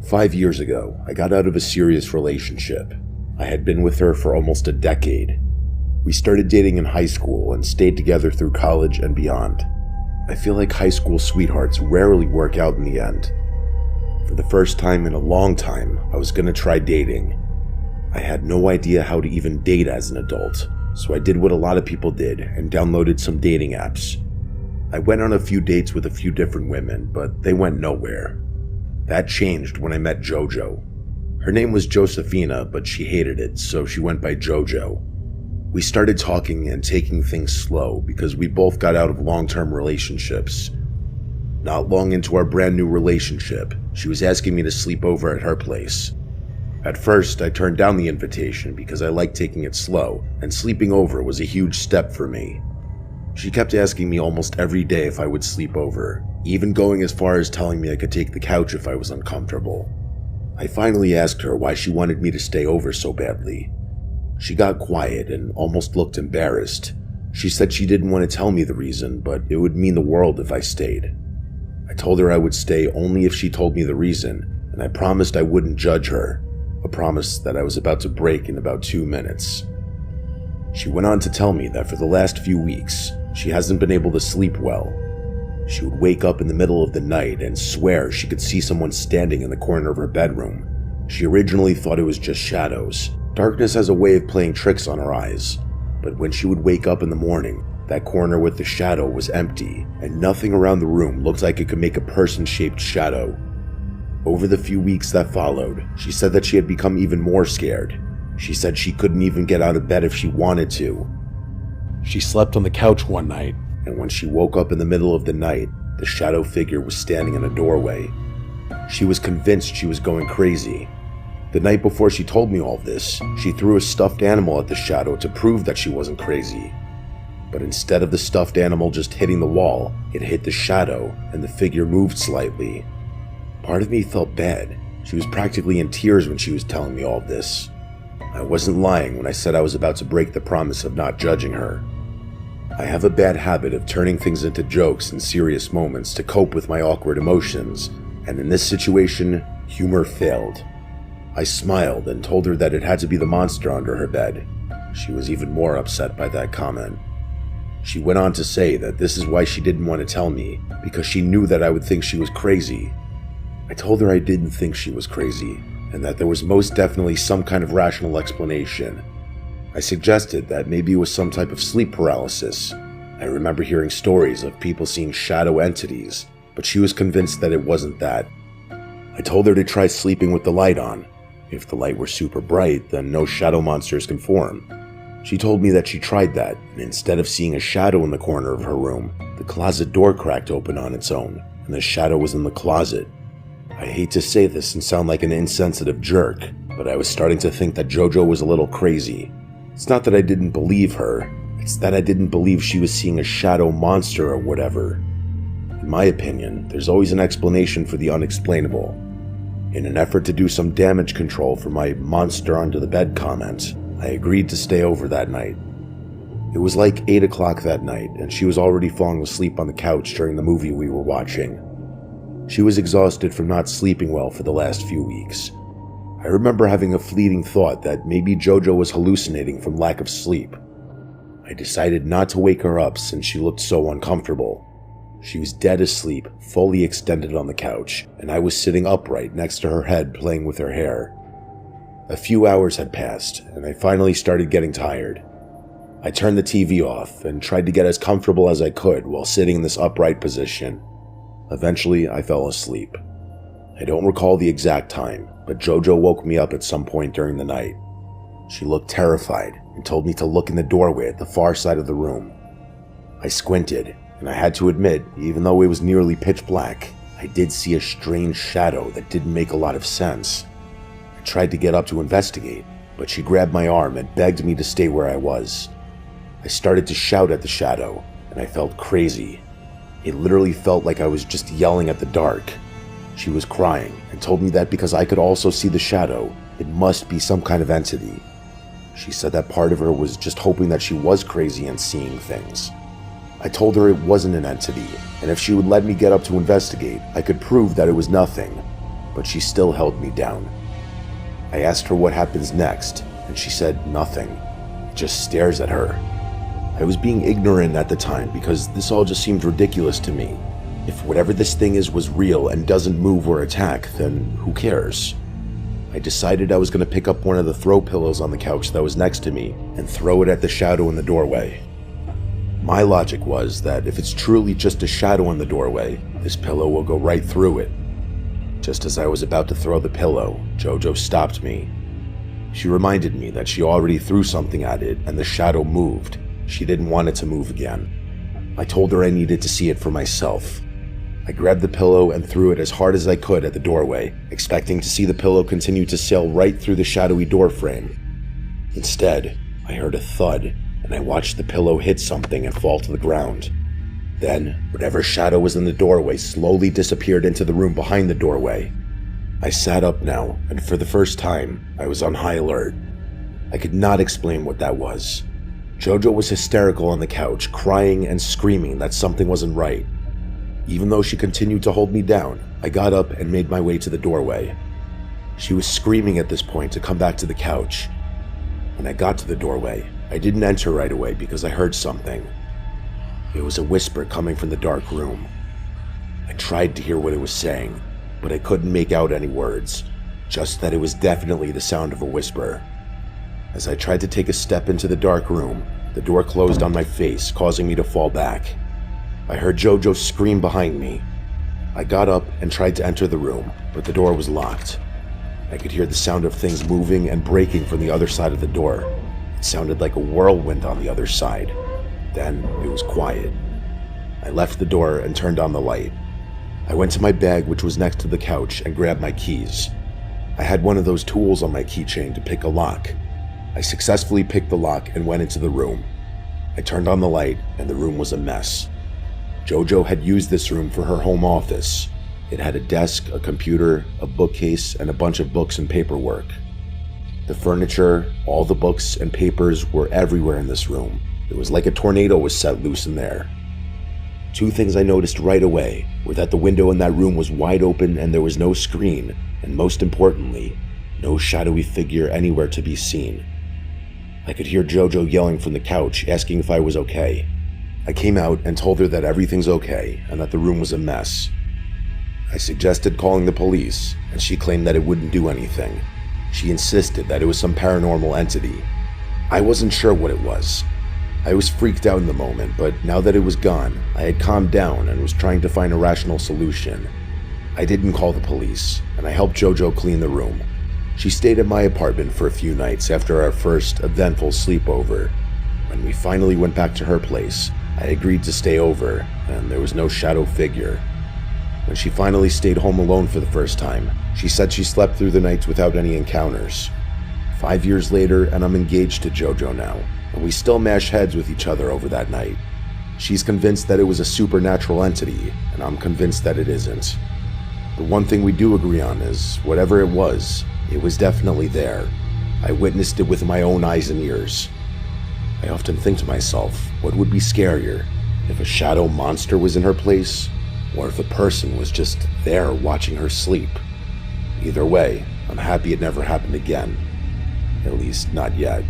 5 years ago, I got out of a serious relationship. I had been with her for almost a decade. We started dating in high school and stayed together through college and beyond. I feel like high school sweethearts rarely work out in the end. For the first time in a long time, I was gonna try dating. I had no idea how to even date as an adult, so I did what a lot of people did and downloaded some dating apps. I went on a few dates with a few different women, but they went nowhere. That changed when I met JoJo. Her name was Josephina, but she hated it, so she went by JoJo. We started talking and taking things slow because we both got out of long-term relationships. Not long into our brand new relationship, she was asking me to sleep over at her place. At first, I turned down the invitation because I liked taking it slow, and sleeping over was a huge step for me. She kept asking me almost every day if I would sleep over, even going as far as telling me I could take the couch if I was uncomfortable. I finally asked her why she wanted me to stay over so badly. She got quiet and almost looked embarrassed. She said she didn't want to tell me the reason, but it would mean the world if I stayed. I told her I would stay only if she told me the reason, and I promised I wouldn't judge her, a promise that I was about to break in about 2 minutes. She went on to tell me that for the last few weeks, she hasn't been able to sleep well. She would wake up in the middle of the night and swear she could see someone standing in the corner of her bedroom. She originally thought it was just shadows. Darkness has a way of playing tricks on her eyes, but when she would wake up in the morning, that corner with the shadow was empty, and nothing around the room looked like it could make a person-shaped shadow. Over the few weeks that followed, she said that she had become even more scared. She said she couldn't even get out of bed if she wanted to. She slept on the couch one night, and when she woke up in the middle of the night, the shadow figure was standing in a doorway. She was convinced she was going crazy. The night before she told me all this, she threw a stuffed animal at the shadow to prove that she wasn't crazy. But instead of the stuffed animal just hitting the wall, it hit the shadow, and the figure moved slightly. Part of me felt bad. She was practically in tears when she was telling me all this. I wasn't lying when I said I was about to break the promise of not judging her. I have a bad habit of turning things into jokes in serious moments to cope with my awkward emotions, and in this situation, humor failed. I smiled and told her that it had to be the monster under her bed. She was even more upset by that comment. She went on to say that this is why she didn't want to tell me, because she knew that I would think she was crazy. I told her I didn't think she was crazy, and that there was most definitely some kind of rational explanation. I suggested that maybe it was some type of sleep paralysis. I remember hearing stories of people seeing shadow entities, but she was convinced that it wasn't that. I told her to try sleeping with the light on. If the light were super bright, then no shadow monsters can form. She told me that she tried that, and instead of seeing a shadow in the corner of her room, the closet door cracked open on its own, and the shadow was in the closet. I hate to say this and sound like an insensitive jerk, but I was starting to think that JoJo was a little crazy. It's not that I didn't believe her, it's that I didn't believe she was seeing a shadow monster or whatever. In my opinion, there's always an explanation for the unexplainable. In an effort to do some damage control for my monster under the bed comment, I agreed to stay over that night. It was like 8 o'clock that night, and she was already falling asleep on the couch during the movie we were watching. She was exhausted from not sleeping well for the last few weeks. I remember having a fleeting thought that maybe JoJo was hallucinating from lack of sleep. I decided not to wake her up since she looked so uncomfortable. She was dead asleep, fully extended on the couch, and I was sitting upright next to her head playing with her hair. A few hours had passed, and I finally started getting tired. I turned the TV off and tried to get as comfortable as I could while sitting in this upright position. Eventually, I fell asleep. I don't recall the exact time, but JoJo woke me up at some point during the night. She looked terrified and told me to look in the doorway at the far side of the room. I squinted, and I had to admit, even though it was nearly pitch black, I did see a strange shadow that didn't make a lot of sense. I tried to get up to investigate, but she grabbed my arm and begged me to stay where I was. I started to shout at the shadow, and I felt crazy. It literally felt like I was just yelling at the dark. She was crying and told me that because I could also see the shadow, it must be some kind of entity. She said that part of her was just hoping that she was crazy and seeing things. I told her it wasn't an entity, and if she would let me get up to investigate, I could prove that it was nothing. but she still held me down. I asked her what happens next, and she said nothing. It just stares at her. I was being ignorant at the time because this all just seemed ridiculous to me. If whatever this thing is was real and doesn't move or attack, then who cares? I decided I was going to pick up one of the throw pillows on the couch that was next to me and throw it at the shadow in the doorway. My logic was that if it's truly just a shadow in the doorway, this pillow will go right through it. Just as I was about to throw the pillow, JoJo stopped me. She reminded me that she already threw something at it and the shadow moved. She didn't want it to move again. I told her I needed to see it for myself. I grabbed the pillow and threw it as hard as I could at the doorway, expecting to see the pillow continue to sail right through the shadowy door frame. Instead, I heard a thud, and I watched the pillow hit something and fall to the ground. Then, whatever shadow was in the doorway slowly disappeared into the room behind the doorway. I sat up now, and for the first time, I was on high alert. I could not explain what that was. JoJo was hysterical on the couch, crying and screaming that something wasn't right. Even though she continued to hold me down, I got up and made my way to the doorway. She was screaming at this point to come back to the couch. When I got to the doorway, I didn't enter right away because I heard something. It was a whisper coming from the dark room. I tried to hear what it was saying, but I couldn't make out any words, just that it was definitely the sound of a whisper. As I tried to take a step into the dark room, the door closed on my face, causing me to fall back. I heard JoJo scream behind me. I got up and tried to enter the room, but the door was locked. I could hear the sound of things moving and breaking from the other side of the door. It sounded like a whirlwind on the other side. Then it was quiet. I left the door and turned on the light. I went to my bag, which was next to the couch, and grabbed my keys. I had one of those tools on my keychain to pick a lock. I successfully picked the lock and went into the room. I turned on the light, and the room was a mess. JoJo had used this room for her home office. It had a desk, a computer, a bookcase, and a bunch of books and paperwork. The furniture, all the books and papers were everywhere in this room. It was like a tornado was set loose in there. Two things I noticed right away were that the window in that room was wide open and there was no screen, and most importantly, no shadowy figure anywhere to be seen. I could hear JoJo yelling from the couch, asking if I was okay. I came out and told her that everything's okay and that the room was a mess. I suggested calling the police, and she claimed that it wouldn't do anything. She insisted that it was some paranormal entity. I wasn't sure what it was. I was freaked out in the moment, but now that it was gone, I had calmed down and was trying to find a rational solution. I didn't call the police, and I helped JoJo clean the room. She stayed at my apartment for a few nights after our first eventful sleepover. When we finally went back to her place, I agreed to stay over, and there was no shadow figure. When she finally stayed home alone for the first time, she said she slept through the nights without any encounters. 5 years later, and I'm engaged to JoJo now, and we still mash heads with each other over that night. She's convinced that it was a supernatural entity, and I'm convinced that it isn't. The one thing we do agree on is, whatever it was definitely there. I witnessed it with my own eyes and ears. I often think to myself, what would be scarier, if a shadow monster was in her place, or if a person was just there watching her sleep? Either way, I'm happy it never happened again. At least, not yet.